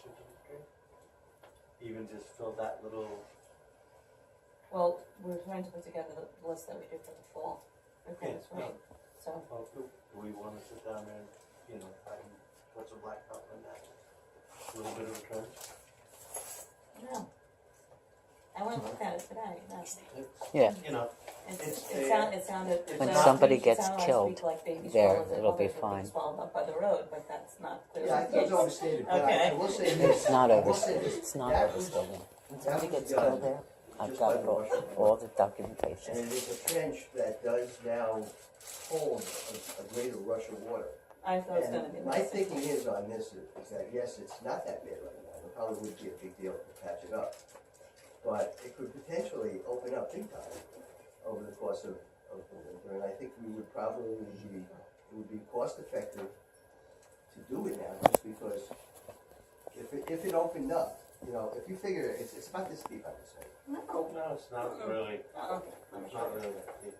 should be great. Even just fill that little, Well, we're trying to put together the list that we do for the fall, before Yeah, this rain, so. well, do we wanna sit down there and, you know, try and put some blacktop in that? A little bit of a trench? No. I went and looked at it today, no. Yeah. You know, It sounded. When last somebody week, gets it sounded killed, last week like Bayview there, swallowed it, it'll be others were being fine. swallowed up by the road, but that's not clearly Yeah, I the think it was case. overstated, but Okay. I will say this. It's not I will say overstated. this, It's not that was- overstated. When that somebody was gets done killed there, I've just got by to the go Russian all the And documentation. it is a trench that does now hold a greater rush of water. I thought it was gonna be. And my less. thinking is on this is that, yes, it's not that bad right now, it probably would be a big deal to patch it up. But it could potentially open up big time over the course of the winter, and I think we would probably be, it would be cost effective to do it now, just because if it opened up, you know, if you figure, it's about this deep, I would say. No. no, it's not really, Oh, okay, let me it's show not you. really that deep.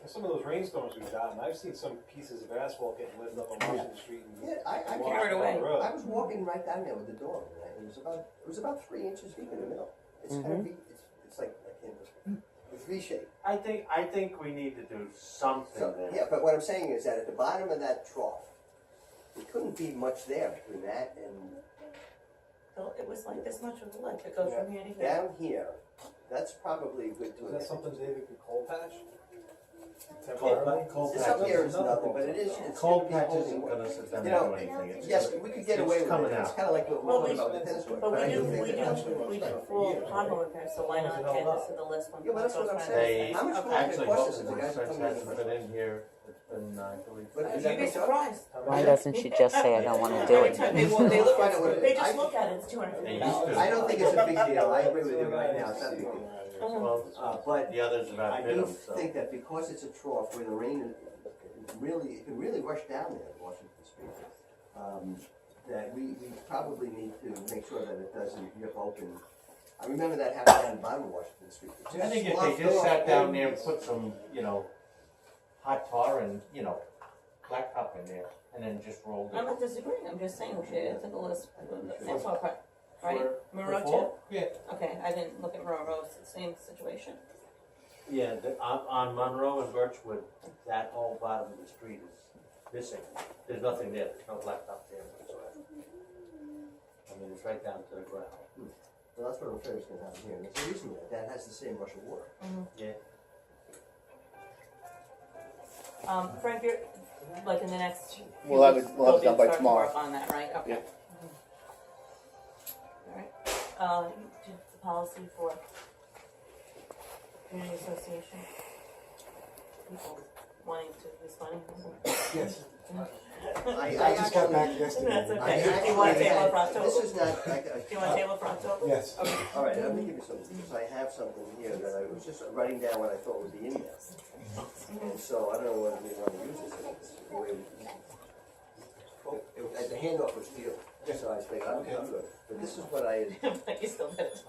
Some of those rainstorms we've gotten, I've seen some pieces of asphalt getting lifted up on Washington Street and Yeah, I washed Carried down away. the road. I was walking right down there with the dog, and it was about 3 inches deep in the middle. It's kind of deep, it's like, I can't, it's V-shaped. I think we need to do something So, there. yeah, but what I'm saying is that at the bottom of that trough, there couldn't be much there between that and So it was like this much of a lip, it goes from here to here. down here. That's probably good to Is that something David could cold patch? Cold Temporarily? cold This up patch. here is nothing, but it's Cold gonna be patch isn't holding. gonna sit down You and know, do anything. It's Yes, just- we could get it's away with coming it. It's out. kind of like what Well, we're we- talking about the tennis court. But I we do that- full pothole repair, so why not add this to the list when Yeah, well, that's it goes what I'm from saying. They How much Okay. more actually, cost most us of if the the guys research come in hasn't been in here, it's been, I believe. But is You'd that be good job? surprised. Why doesn't she just say, I don't want to do Every it? time they look, they look Find at out what it, it they is. just look at it, it's $250. I don't think it's a big deal. I agree with you right now. It's not a big deal. Well, But the others have I outbid do them, so. think that because it's a trough where the rain it can really rush down there in Washington Street, that we probably need to make sure that it doesn't rip open. I remember that happened on the bottom of Washington Street. It I think if sloughed they just off sat down all there and these- put some, you know, hot tar and, you know, blacktop in there, and then just rolled I'm it. not disagreeing, I'm just saying we should add to the list, that's all part, right? For Monroe too? fall? Yeah. Okay, I didn't look at Monroe, it's the same situation. Yeah, on Monroe and Birchwood, that whole bottom of the street is missing. There's nothing there, there's no blacktop there whatsoever. I mean, it's right down to the ground. Well, that's what I'm afraid is gonna happen here. And it's a reason that has the same rush of water. Yeah. Frank, you're, like in the next few We'll have it- weeks, we'll have it you'll done by start to tomorrow. work on that, right? Okay. Yep. Alright, do the policy for community association, people wanting to use money. Yes. I just got back actually- yesterday. That's I okay, do you want to actually table it had- for October? This is not, Do you want to table it for October? Yes. all right, let me give you something, because I have something here that I was just writing down what I thought would be in there. And so I don't know whether we want to use this in the way the handoff was to you, so I think I'm good. But this is what I had, But you still did it.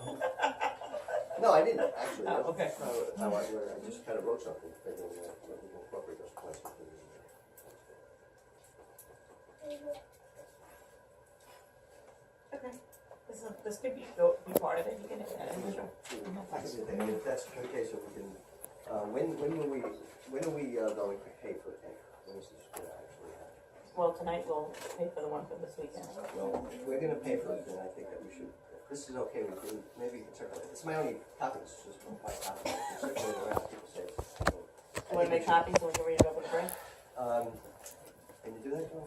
no, I didn't, actually. Oh, okay. That's not how I just kind of wrote something, thinking that we can incorporate those points into the. Okay, this could be part of it, you can add that in, sure. I can do that, and if that's the case, if we can, when are we going to pay for the tank? When is this gonna actually happen? Well, tonight we'll pay for the one for this weekend. Well, if we're gonna pay for it, then I think that we should, if this is okay with you, maybe you can circulate, it's my only copy, it's just one copy, I can circulate it around, people say. You wanna make copies so we can read it over the break? Can you do that, Joe?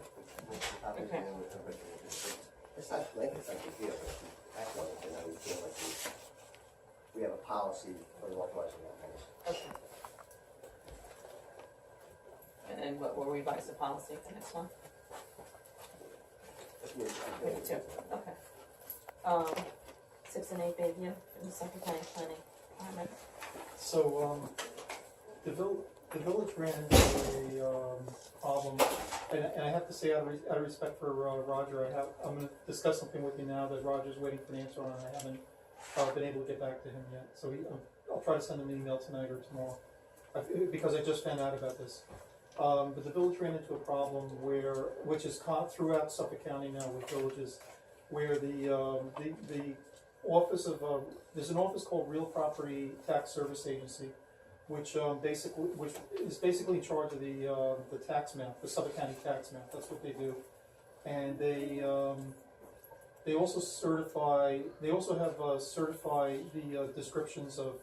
Make some copies, Okay. and then everybody can read it. It's not, like, it's not a big deal, but if we act on it, then I would feel like we have a policy for authorizing that kind of stuff. Okay. And then we'll revise the policy for next month? Maybe two, okay. 6 and 8 Bayview, in the Suffolk County Planning Department. So, the village ran into a problem, and I have to say, out of respect for Roger, I'm gonna discuss something with you now that Roger's waiting for an answer on, and I haven't been able to get back to him yet. So I'll try to send him an email tonight or tomorrow, because I just found out about this. But the village ran into a problem which is caught throughout Suffolk County now with villages, where the office of, there's an office called Real Property Tax Service Agency, which is basically in charge of the tax map, the Suffolk County tax map. That's what they do, and they also certify. They also have certify the descriptions of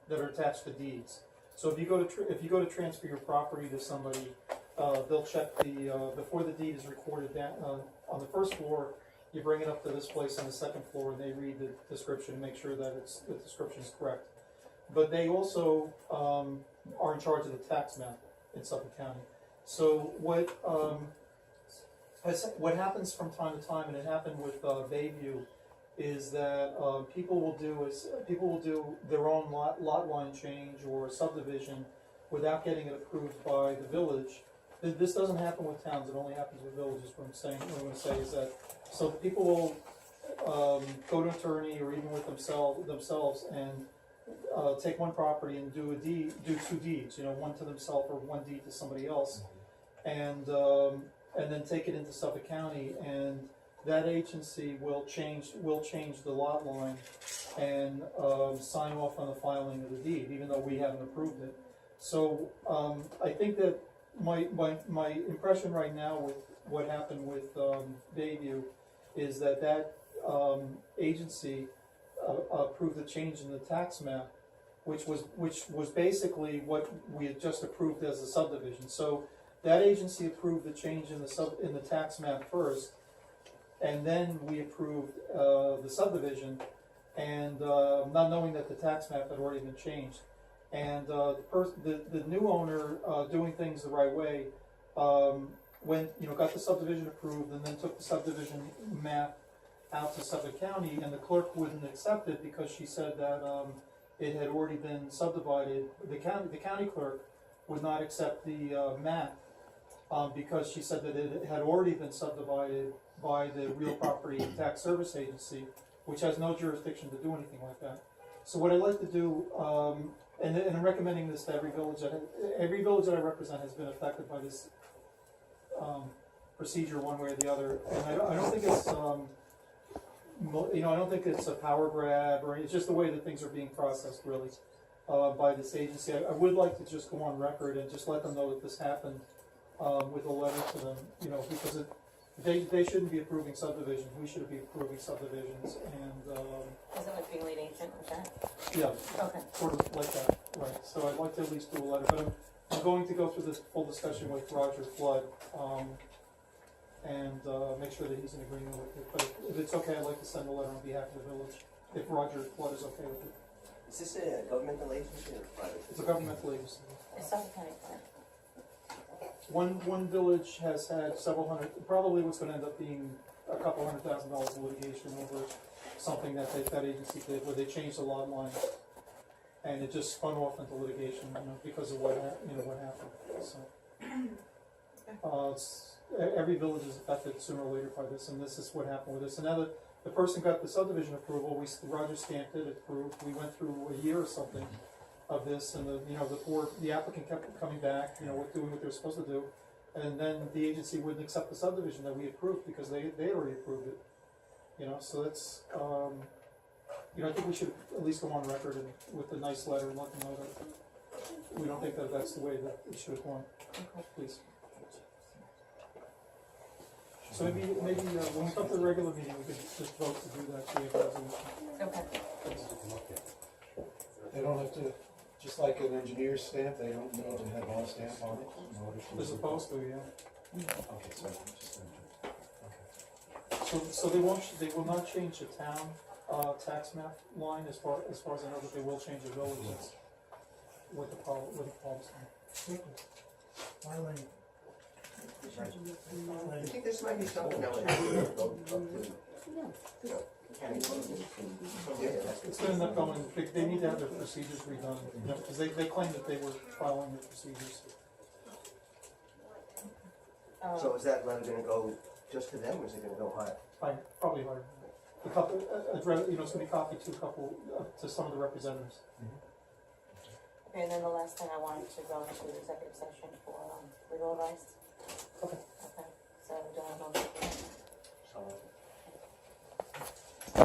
that are attached to deeds. So if you go to transfer your property to somebody, they'll check before the deed is recorded down on the first floor. You bring it up to this place on the second floor, and they read the description and make sure that the description is correct. But they also are in charge of the tax map in Suffolk County. So what happens from time to time, and it happened with Bayview, is that people will do their own lot line change or subdivision without getting it approved by the village. This doesn't happen with towns; it only happens with villages. What I'm going to say is that so people will go to an attorney or even with themselves and take one property and do two deeds. One to themselves or one deed to somebody else, and then take it into Suffolk County, and that agency will change the lot line and sign off on the filing of the deed, even though we haven't approved it. So I think that my impression right now with what happened with Bayview is that agency approved a change in the tax map, which was basically what we had just approved as a subdivision. So that agency approved the change in the tax map first, and then we approved the subdivision, and not knowing that the tax map had already been changed. And the new owner doing things the right way got the subdivision approved, and then took the subdivision map out to Suffolk County, and the clerk wouldn't accept it because she said that it had already been subdivided. The county clerk would not accept the map because she said that it had already been subdivided by the Real Property Tax Service Agency, which has no jurisdiction to do anything like that. So what I'd like to do, and I'm recommending this to every village that I represent has been affected by this procedure one way or the other. And I don't think it's I don't think it's a power grab, or it's just the way that things are being processed really by this agency. I would like to just go on record and just let them know that this happened with a letter to them, because they shouldn't be approving subdivisions. We should be approving subdivisions, and Is it like being lead agent with that? yeah, Okay. sort of like that, right? So I'd like to at least do a letter, but I'm going to go through this full discussion with Roger Flood, and make sure that he's in agreement with it. But if it's okay, I'd like to send a letter on behalf of the village, if Roger Flood is okay with it. Is this a governmental agency or private? It's a governmental agency. It's Suffolk County plan. One village has had several hundred, probably what's gonna end up being a couple $100,000 of litigation over something that agency did, where they changed the lot line. And it just spun off into litigation, because of what happened, so. Every village is affected sooner or later by this, and this is what happened with this. And now the person got the subdivision approval, Roger stamped it, approved, we went through a year or something of this, and the applicant kept coming back, doing what they were supposed to do, and then the agency wouldn't accept the subdivision that we approved because they already approved it, so that's, I think we should at least go on record and with a nice letter and let them know that we don't think that that's the way that it should have gone. Okay. Please. So maybe when we come to the regular meeting, we could just vote to do that, so we have a resolution. Okay. They don't have to, just like an engineer's stamp, they don't need to have our stamp on it in order to. As opposed to, yeah. Okay, so, just, okay. So they will not change the town, tax map line as far as I know, but they will change the village, that's what the policy. I think this might be something that would have to go up to, county. It's gonna end up going, they need to have their procedures redone, because they claim that they were following the procedures. So is that letter gonna go just to them, or is it gonna go higher? Fine, probably hard. A couple, it's gonna be copied to to some of the representatives. Okay, and then the last thing I wanted to go into executive session for legal advice. Okay. Okay, so do I have a motion? So, Hey,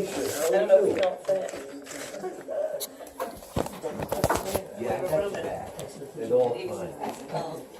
sure, I don't know if you don't fit. Yeah, I got your back. It's all fine.